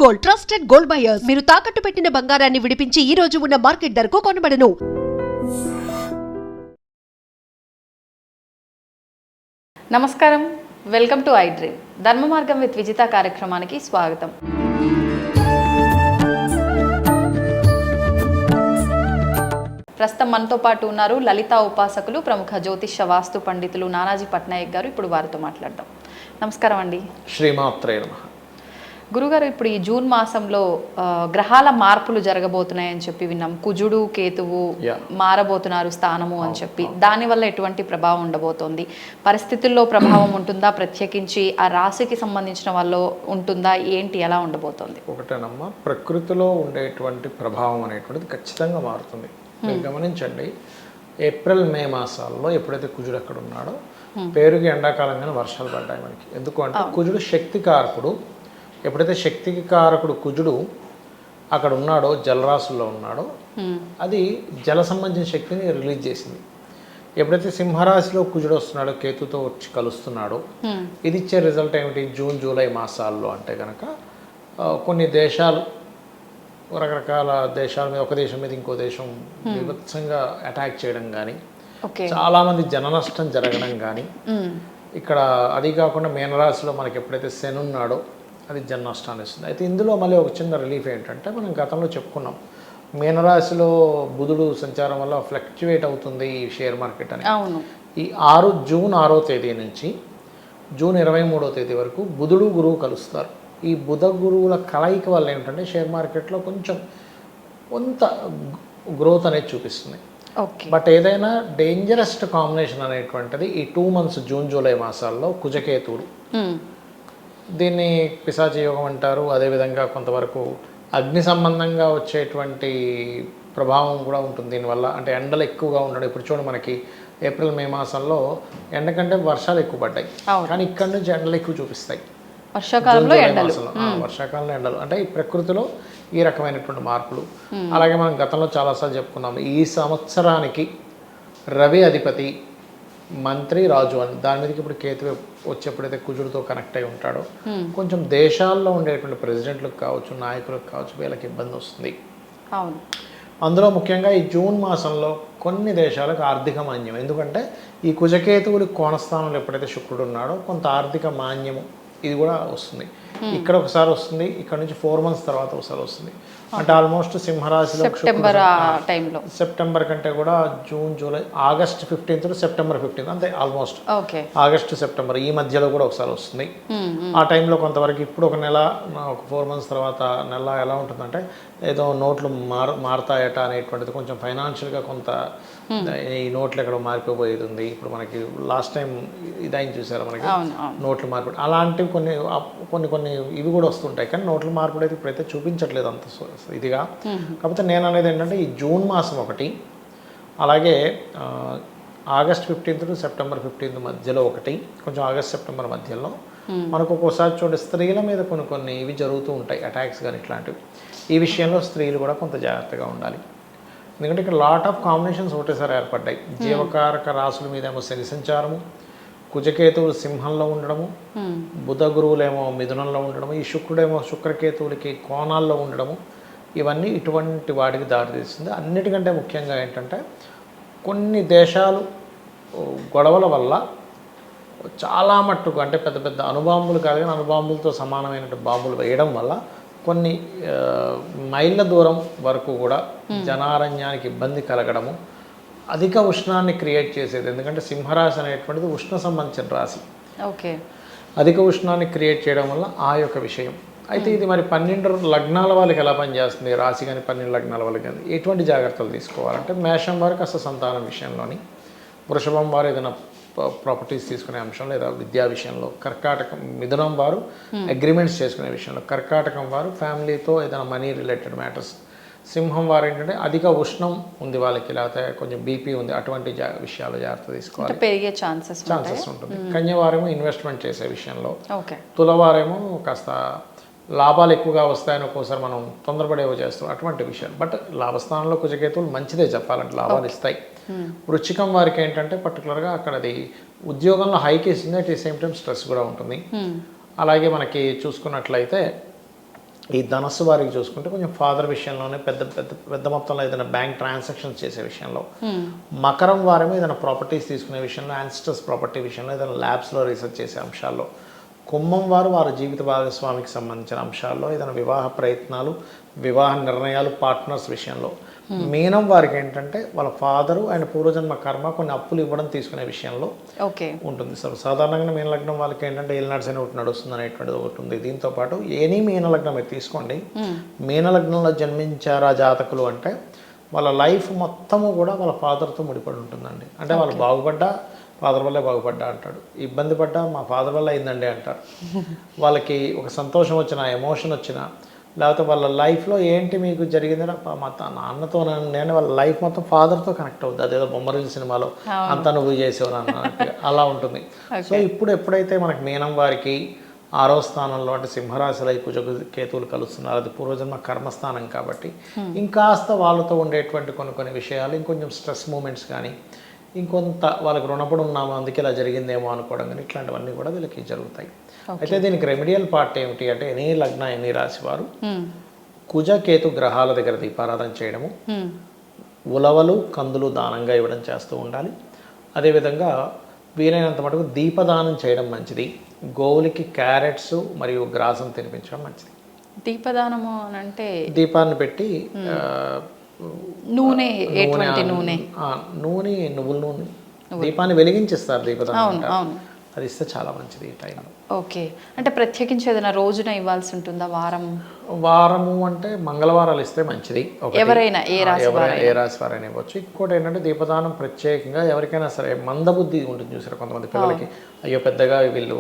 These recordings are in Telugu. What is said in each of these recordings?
Gold, trusted gold buyers. మీరు తాకట్టు పెట్టిన బంగారాన్ని విడిపించి ఈ రోజు ఉన్న మార్కెట్ ధరకు కొనబడను. నమస్కారం, వెల్కమ్ టు ఐ డ్రీమ్. ధర్మ మార్గం విత్ విజిత కార్యక్రమానికి స్వాగతం. ప్రస్తుతం మనతో పాటు ఉన్నారు లలితా ఉపాసకులు, ప్రముఖ జ్యోతిష వాస్తు పండితులు నానాజీ పట్నాయక్ గారు. ఇప్పుడు వారితో మాట్లాడదాం. నమస్కారం అండి. శ్రీమాత్రే నమః. గురుగారు, ఇప్పుడు ఈ జూన్ మాసంలో గ్రహాల మార్పులు జరగబోతున్నాయని చెప్పి విన్నాం. కుజుడు కేతువు మారబోతున్నారు స్థానము అని చెప్పి. దానివల్ల ఎటువంటి ప్రభావం ఉండబోతోంది? పరిస్థితుల్లో ప్రభావం ఉంటుందా? ప్రత్యేకించి ఆ రాశికి సంబంధించిన వాళ్ళు ఉంటుందా? ఏంటి, ఎలా ఉండబోతోంది? ఒకటేనమ్మా, ప్రకృతిలో ఉండేటువంటి ప్రభావం అనేటువంటిది ఖచ్చితంగా మారుతుంది. మీరు గమనించండి, ఏప్రిల్ మే మాసాల్లో ఎప్పుడైతే కుజుడు అక్కడ ఉన్నాడో పేరుకి ఎండాకాలంగానే వర్షాలు పడ్డాయి మనకి. ఎందుకు అంటే కుజుడు శక్తి కారకుడు. ఎప్పుడైతే శక్తికి కారకుడు కుజుడు అక్కడ ఉన్నాడో, జలరాశుల్లో ఉన్నాడో, అది జల సంబంధించిన శక్తిని రిలీజ్ చేసింది. ఎప్పుడైతే సింహరాశిలో కుజుడు వస్తున్నాడో, కేతుతో వచ్చి కలుస్తున్నాడో, ఇది ఇచ్చే రిజల్ట్ ఏమిటి? జూన్ జూలై మాసాల్లో అంటే కనుక కొన్ని దేశాలు, రకరకాల దేశాల మీద, ఒక దేశం మీద ఇంకో దేశం విభత్సంగా అటాక్ చేయడం కానీ, చాలామంది జన నష్టం జరగడం కానీ, ఇక్కడ అది కాకుండా మీనరాశిలో మనకి ఎప్పుడైతే శని ఉన్నాడో అది జన నష్టాన్ని ఇస్తుంది. అయితే ఇందులో మళ్ళీ ఒక చిన్న రిలీఫ్ ఏంటంటే, మనం గతంలో చెప్పుకున్నాం, మీనరాశిలో బుధుడు సంచారం వల్ల ఫ్లక్చువేట్ అవుతుంది ఈ షేర్ మార్కెట్ అని. ఈ జూన్ 6వ తేదీ నుంచి జూన్ 23వ తేదీ వరకు బుధుడు గురువు కలుస్తారు. ఈ బుధ గురువుల కలయిక వల్ల ఏంటంటే షేర్ మార్కెట్లో కొంత గ్రోత్ అనేది చూపిస్తుంది. బట్ ఏదైనా డేంజరస్ కాంబినేషన్ అనేటువంటిది ఈ 2 months జూన్ జూలై మాసాల్లో కుజకేతువులు. దీన్ని పిశాచి యోగం అంటారు. అదేవిధంగా కొంతవరకు అగ్ని సంబంధంగా వచ్చేటువంటి ప్రభావం కూడా ఉంటుంది దీనివల్ల. అంటే ఎండలు ఎక్కువగా ఉండడం. ఇప్పుడు చూడండి, మనకి ఏప్రిల్ మే మాసంలో ఎండ కంటే వర్షాలు ఎక్కువ పడ్డాయి, కానీ ఇక్కడ నుంచి ఎండలు ఎక్కువ చూపిస్తాయి. వర్షాకాలంలో ఎండలు అంటే ఈ ప్రకృతిలో ఈ రకమైనటువంటి మార్పులు. అలాగే మనం గతంలో చాలాసార్లు చెప్పుకున్నాము, ఈ సంవత్సరానికి రవి అధిపతి, మంత్రి, రాజు అని. దాని మీదకి ఇప్పుడు కేతు వచ్చేప్పుడైతే కుజుడితో కనెక్ట్ అయి ఉంటాడో, కొంచెం దేశాల్లో ఉండేటువంటి ప్రెసిడెంట్లకు కావచ్చు, నాయకులకు కావచ్చు, వీళ్ళకి ఇబ్బంది వస్తుంది. అందులో ముఖ్యంగా ఈ జూన్ మాసంలో కొన్ని దేశాలకు ఆర్థిక మాన్యం. ఎందుకంటే ఈ కుజకేతువులు కోణస్థానంలో ఎప్పుడైతే శుక్రుడు ఉన్నాడో కొంత ఆర్థిక మాన్యము ఇది కూడా వస్తుంది. ఇక్కడ ఒకసారి వస్తుంది, ఇక్కడ నుంచి 4 months తర్వాత ఒకసారి వస్తుంది. అంటే ఆల్మోస్ట్ సింహరాశిలో సెప్టెంబర్ కంటే కూడా June July August 15th to September 15th అంతే. ఆల్మోస్ట్ ఆగస్ట్ సెప్టెంబర్ ఈ మధ్యలో కూడా ఒకసారి వస్తుంది. ఆ టైంలో కొంతవరకు ఇప్పుడు ఒక నెల, ఒక 4 months తర్వాత నెల ఎలా ఉంటుందంటే, ఏదో నోట్లు మారుతాయట అనేటువంటిది, కొంచెం ఫైనాన్షియల్గా కొంత ఈ నోట్లు ఎక్కడ మారిపోయేది ఉంది. ఇప్పుడు మనకి లాస్ట్ టైం ఇదైన చూసారా మనకి నోట్లు మార్పిడి, అలాంటివి కొన్ని ఇవి కూడా వస్తుంటాయి. కానీ నోట్ల మార్పిడి అయితే ఇప్పుడైతే చూపించట్లేదు అంత ఇదిగా. కాకపోతే నేను అనేది ఏంటంటే, ఈ జూన్ మాసం ఒకటి, అలాగే August 15th to September 15th మధ్యలో ఒకటి, కొంచెం ఆగస్ట్ సెప్టెంబర్ మధ్యలో మనకు ఒక్కోసారి చూడండి స్త్రీల మీద కొన్ని ఇవి జరుగుతూ ఉంటాయి, అటాక్స్ కానీ ఇట్లాంటివి. ఈ విషయంలో స్త్రీలు కూడా కొంత జాగ్రత్తగా ఉండాలి. ఎందుకంటే ఇక్కడ లాట్ ఆఫ్ కాంబినేషన్స్ ఒకటేసారి ఏర్పడ్డాయి. జీవకారక రాశుల మీద ఏమో శని సంచారము, కుజకేతువులు సింహంలో ఉండడము, బుధ గురువులేమో మిథునంలో ఉండడము, ఈ శుక్రుడేమో శుక్రకేతువులకి కోణాల్లో ఉండడము, ఇవన్నీ ఇటువంటి వాటికి దారితీస్తుంది. అన్నిటికంటే ముఖ్యంగా ఏంటంటే, కొన్ని దేశాలు గొడవల వల్ల చాలా మట్టుకు, అంటే పెద్ద పెద్ద అణుబాంబులు కాదు కానీ అణుబాంబులతో సమానమైన బాంబులు వేయడం వల్ల కొన్ని మైళ్ళ దూరం వరకు కూడా జనారణ్యానికి ఇబ్బంది కలగడము, అధిక ఉష్ణాన్ని క్రియేట్ చేసేది. ఎందుకంటే సింహరాశి అనేటువంటిది ఉష్ణ సంబంధించిన రాశి. అధిక ఉష్ణాన్ని క్రియేట్ చేయడం వల్ల ఆ యొక్క విషయం. అయితే ఇది మరి 12 లగ్నాల వాళ్ళకి ఎలా పనిచేస్తుంది, రాశి కానీ 12 లగ్నాల వాళ్ళకి కానీ ఎటువంటి జాగ్రత్తలు తీసుకోవాలంటే, మేషం వారికి అసలు సంతానం విషయంలోని, వృషభం వారు ఏదైనా ప్రాపర్టీస్ తీసుకునే అంశం లేదా విద్యా విషయంలో, కర్కాటకం మిథునం వారు అగ్రిమెంట్స్ చేసుకునే విషయంలో, కర్కాటకం వారు ఫ్యామిలీతో ఏదైనా మనీ రిలేటెడ్ మ్యాటర్స్, సింహం వారు ఏంటంటే అధిక ఉష్ణం ఉంది వాళ్ళకి, లేకపోతే కొంచెం బీపీ ఉంది, అటువంటి విషయాలు జాగ్రత్త తీసుకోవాలి, పెరిగే ఛాన్సెస్ ఉంటుంది. కన్యవారేమో ఇన్వెస్ట్మెంట్ చేసే విషయంలో, తులవారేమో కాస్త లాభాలు ఎక్కువగా వస్తాయని ఒక్కోసారి మనం తొందరపడేవో చేస్తాం, అటువంటి విషయాలు. బట్ లాభస్థానంలో కుజకేతువులు మంచిదే చెప్పాలంటే, లాభాలు ఇస్తాయి. వృశ్చికం వారికి ఏంటంటే పర్టికులర్గా అక్కడ అది ఉద్యోగంలో హైక్ ఇస్తుంది, at the same time stress కూడా ఉంటుంది. అలాగే మనకి చూసుకున్నట్లయితే ఈ ధనస్సు వారికి చూసుకుంటే కొంచెం ఫాదర్ విషయంలోనే పెద్ద పెద్ద పెద్ద మొత్తంలో ఏదైనా బ్యాంక్ ట్రాన్సాక్షన్స్ చేసే విషయంలో, మకరం వారేమో ఏదైనా ప్రాపర్టీస్ తీసుకునే విషయంలో, యాన్సిస్టర్స్ ప్రాపర్టీ విషయంలో, ఏదైనా ల్యాబ్స్లో రీసెర్చ్ చేసే అంశాల్లో, కుంభం వారు వారి జీవిత భాగస్వామికి సంబంధించిన అంశాల్లో, ఏదైనా వివాహ ప్రయత్నాలు, వివాహ నిర్ణయాలు, పార్ట్నర్స్ విషయంలో, మీనం వారికి ఏంటంటే వాళ్ళ ఫాదరు ఆయన పూర్వజన్మ కర్మ కొన్ని అప్పులు ఇవ్వడం తీసుకునే విషయంలో ఉంటుంది. సాధారణంగా మీన లగ్నం వాళ్ళకి ఏంటంటే ఏలినాడ్స్ అని ఒకటి నడుస్తుంది అనేటువంటిది ఒకటి ఉంది. దీంతో పాటు ఎనీ మీన లగ్నం మీరు తీసుకోండి, మీన లగ్నంలో జన్మించారా జాతకులు అంటే వాళ్ళ లైఫ్ మొత్తము కూడా వాళ్ళ ఫాదర్తో ముడిపడి ఉంటుందండి. అంటే వాళ్ళు బాగుపడ్డా ఫాదర్ వల్లే బాగుపడ్డా అంటాడు, ఇబ్బంది పడ్డా మా ఫాదర్ వల్ల అయిందండి అంటారు. వాళ్ళకి ఒక సంతోషం వచ్చినా, ఎమోషన్ వచ్చినా, లేకపోతే వాళ్ళ లైఫ్లో ఏంటి మీకు జరిగిందని మా నాన్నతో నేను వాళ్ళ లైఫ్ మొత్తం ఫాదర్తో కనెక్ట్ అవుతుంది. అదేదో బొమ్మరిల్లు సినిమాలో అంతా నువ్వు చేసేవు అన్నట్టు అలా ఉంటుంది. సో ఇప్పుడు ఎప్పుడైతే మనకి మీనం వారికి 6వ స్థానంలో అంటే సింహరాశిలో ఈ కుజ కేతువులు కలుస్తున్నారు, అది పూర్వజన్మ కర్మస్థానం కాబట్టి ఇంకాస్త వాళ్ళతో ఉండేటువంటి కొన్ని విషయాలు, ఇంకొంచెం స్ట్రెస్ మూమెంట్స్ కానీ, ఇంకొంత వాళ్ళకి రుణపడి ఉన్నాము అందుకే ఇలా జరిగిందేమో అనుకోవడం కానీ ఇట్లాంటివన్నీ కూడా వీళ్ళకి జరుగుతాయి. అయితే దీనికి రెమెడియల్ పార్ట్ ఏమిటి అంటే ఎనీ లగ్న ఎనీ రాశి వారు కుజ కేతు గ్రహాల దగ్గర దీపారాధన చేయడము, ఉలవలు కందులు దానంగా ఇవ్వడం చేస్తూ ఉండాలి. అదేవిధంగా వీలైనంత మటుకు దీపదానం చేయడం మంచిది. గోవులకి క్యారెట్స్ మరియు గ్రాసం తినిపించడం మంచిది. దీపదానము అని అంటే దీపాన్ని పెట్టి నూనె, ఎటువంటి నూనె? నూనె, నువ్వుల నూనె, దీపాన్ని వెలిగించిస్తారు దీపదానం, అది ఇస్తే చాలా మంచిది ఈ టైంలో. ఓకే, అంటే ప్రత్యేకించి ఏదైనా రోజున ఇవ్వాల్సి ఉంటుందా? వారము అంటే మంగళవారాలు ఇస్తే మంచిది. ఎవరైనా ఏ రాశి వారైనా ఇవ్వచ్చు. ఇంకోటి ఏంటంటే దీపదానం ప్రత్యేకంగా ఎవరికైనా సరే మందబుద్ధి ఉంటుంది చూసారు కొంతమంది పిల్లలకి, అయ్యో పెద్దగా వీళ్ళు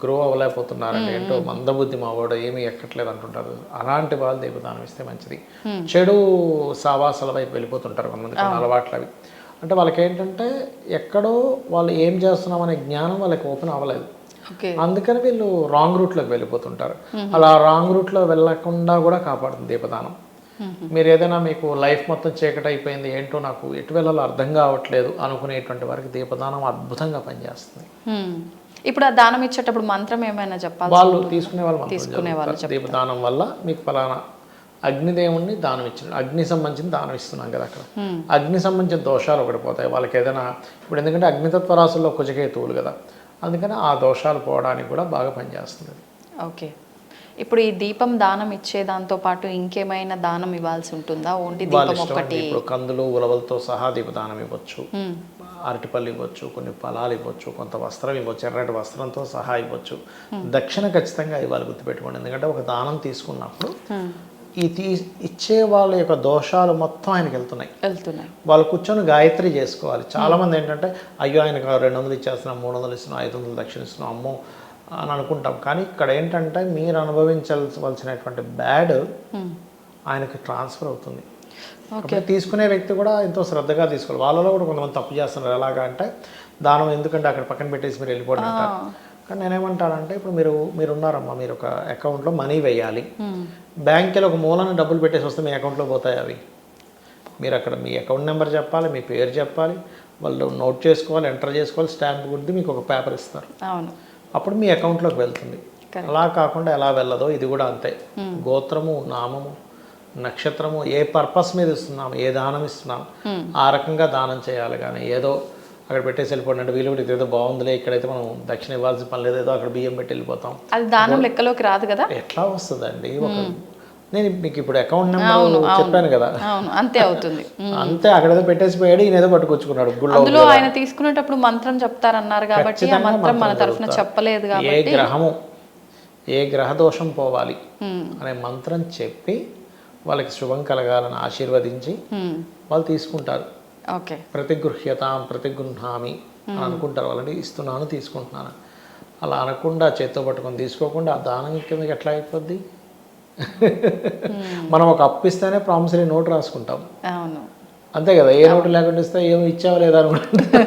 గ్రో అవ్వలేకపోతున్నారండి, ఏంటో మందబుద్ధి మా వాడు ఏమీ ఎక్కట్లేదు అంటుంటారు. అలాంటి వాళ్ళు దీపదానం ఇస్తే మంచిది. చెడు సావాసాల వైపు వెళ్ళిపోతుంటారు కొంతమంది, కొన్ని అలవాట్లు అవి. అంటే వాళ్ళకి ఏంటంటే ఎక్కడో వాళ్ళు ఏం చేస్తున్నాం అనే జ్ఞానం వాళ్ళకి ఓపెన్ అవ్వలేదు, అందుకని వీళ్ళు రాంగ్ రూట్లోకి వెళ్ళిపోతుంటారు. అలా రాంగ్ రూట్లో వెళ్ళకుండా కూడా కాపాడుతుంది దీపదానం. మీరు ఏదైనా మీకు లైఫ్ మొత్తం చీకటి అయిపోయింది, ఏంటో నాకు ఎటు వెళ్ళాలో అర్థం కావట్లేదు అనుకునేటువంటి వారికి దీపదానం అద్భుతంగా పనిచేస్తుంది. ఇప్పుడు ఆ దానం ఇచ్చేటప్పుడు మంత్రం ఏమైనా చెప్పాలి? వాళ్ళు తీసుకునే వాళ్ళు దీపదానం వల్ల మీకు ఫలానా అగ్నిదేవుణ్ణి దానం ఇచ్చిన, అగ్ని సంబంధించిన దానం ఇస్తున్నాం కదా, అక్కడ అగ్ని సంబంధించిన దోషాలు ఒకటి పోతాయి వాళ్ళకి. ఏదైనా ఇప్పుడు ఎందుకంటే అగ్నితత్వ రాశుల్లో కుజకేతువులు కదా, అందుకని ఆ దోషాలు పోవడానికి కూడా బాగా పనిచేస్తుంది. ఓకే, ఇప్పుడు ఈ దీపం దానం ఇచ్చే దాంతో పాటు ఇంకేమైనా దానం ఇవ్వాల్సి ఉంటుందా? ఓన్లీ దీపం ఒకటి? ఇప్పుడు కందులు ఉలవలతో సహా దీపదానం ఇవ్వచ్చు, అరటిపళ్ళు ఇవ్వచ్చు, కొన్ని ఫలాలు ఇవ్వచ్చు, కొంత వస్త్రం ఇవ్వచ్చు, ఎర్రటి వస్త్రంతో సహా ఇవ్వచ్చు. దక్షిణ ఖచ్చితంగా ఇవ్వాలి, గుర్తుపెట్టుకోండి. ఎందుకంటే ఒక దానం తీసుకున్నప్పుడు ఈ ఇచ్చే వాళ్ళ యొక్క దోషాలు మొత్తం ఆయనకి వెళ్తున్నాయి. వాళ్ళు కూర్చొని గాయత్రి చేసుకోవాలి. చాలామంది ఏంటంటే అయ్యో ఆయనకు 200 ఇచ్చేస్తున్నాం, 300 ఇస్తున్నాం, 500 దక్షిణ ఇస్తున్నాం అమ్మో అని అనుకుంటాం. కానీ ఇక్కడ ఏంటంటే మీరు అనుభవించవలసినటువంటి బ్యాడ్ ఆయనకి ట్రాన్స్ఫర్ అవుతుంది. తీసుకునే వ్యక్తి కూడా ఎంతో శ్రద్ధగా తీసుకోవాలి. వాళ్ళలో కూడా కొంతమంది తప్పు చేస్తున్నారు. ఎలాగా అంటే దానం ఎందుకంటే అక్కడ పక్కన పెట్టేసి మీరు వెళ్ళిపోవడం అంటారు. కానీ నేనేమంటానంటే ఇప్పుడు మీరు ఉన్నారమ్మా, మీరు ఒక అకౌంట్లో మనీ వేయాలి, బ్యాంకులో ఒక మూలన డబ్బులు పెట్టేసి వస్తే మీ అకౌంట్లో పోతాయి అవి. మీరు అక్కడ మీ అకౌంట్ నెంబర్ చెప్పాలి, మీ పేరు చెప్పాలి, వాళ్ళు నోట్ చేసుకోవాలి, ఎంటర్ చేసుకోవాలి, స్టాంప్ గుర్తి మీకు ఒక పేపర్ ఇస్తారు, అప్పుడు మీ అకౌంట్లోకి వెళ్తుంది. అలా కాకుండా ఎలా వెళ్ళదో ఇది కూడా అంతే. గోత్రము, నామము, నక్షత్రము, ఏ పర్పస్ మీద ఇస్తున్నాము, ఏ దానం ఇస్తున్నాము ఆ రకంగా దానం చేయాలి. కానీ ఏదో అక్కడ పెట్టేసి వెళ్ళిపోండి అంటే వీళ్ళు కూడా ఇదేదో బాగుందిలే ఇక్కడైతే మనం దక్షిణ ఇవ్వాల్సిన పని లేదు, ఏదో అక్కడ బియ్యం పెట్టి వెళ్ళిపోతాం, అది దానం లెక్కలోకి రాదు కదా. ఎట్లా వస్తుందండి? నేను మీకు ఇప్పుడు అకౌంట్ నెంబర్ చెప్పాను కదా, అంతే అవుతుంది. అంతే, అక్కడ ఏదో పెట్టేసి పోయాడు, ఈయన ఏదో పట్టుకొచ్చుకున్నాడు. అందులో ఆయన తీసుకునేటప్పుడు మంత్రం చెప్తారన్నారు కాబట్టి ఆ మంత్రం మన తరఫున చెప్పలేదు కాబట్టి ఏ గ్రహ దోషం పోవాలి అనే మంత్రం చెప్పి వాళ్ళకి శుభం కలగాలని ఆశీర్వదించి వాళ్ళు తీసుకుంటారు. ప్రతిగృహ్యతాం ప్రతిగృహామి అని అనుకుంటారు. వాళ్ళని ఇస్తున్నాను తీసుకుంటున్నాను అలా అనకుండా చేత్తో పట్టుకొని తీసుకోకుండా ఆ దానం కిందకి ఎట్లా అయిపోద్ది? మనం ఒక అప్పు ఇస్తేనే ప్రామిసరీ నోట్ రాసుకుంటాం, అంతే కదా. ఏ నోటు లేకుండా ఇస్తే ఏమి ఇచ్చావో లేదా అనుకుంటా,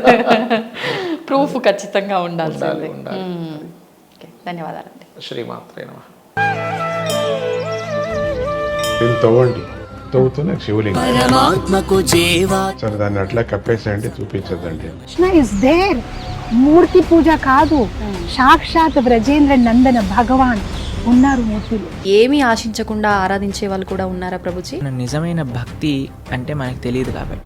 ప్రూఫ్ ఖచ్చితంగా ఉండాలి. ధన్యవాదాలండి. శ్రీమాత్రే నమః. తవ్వండి, తవ్వుతూనే శివలింగం సరే దాన్ని అట్లా కప్పేసేయండి, చూపించదండి. మూర్తి పూజ కాదు, సాక్షాత్ బ్రజేంద్ర నందన భగవాన్ ఉన్నారు మూర్తులు. ఏమీ ఆశించకుండా ఆరాధించే వాళ్ళు కూడా ఉన్నారా ప్రభుజీ? నిజమైన భక్తి అంటే మనకు తెలియదు కాబట్టి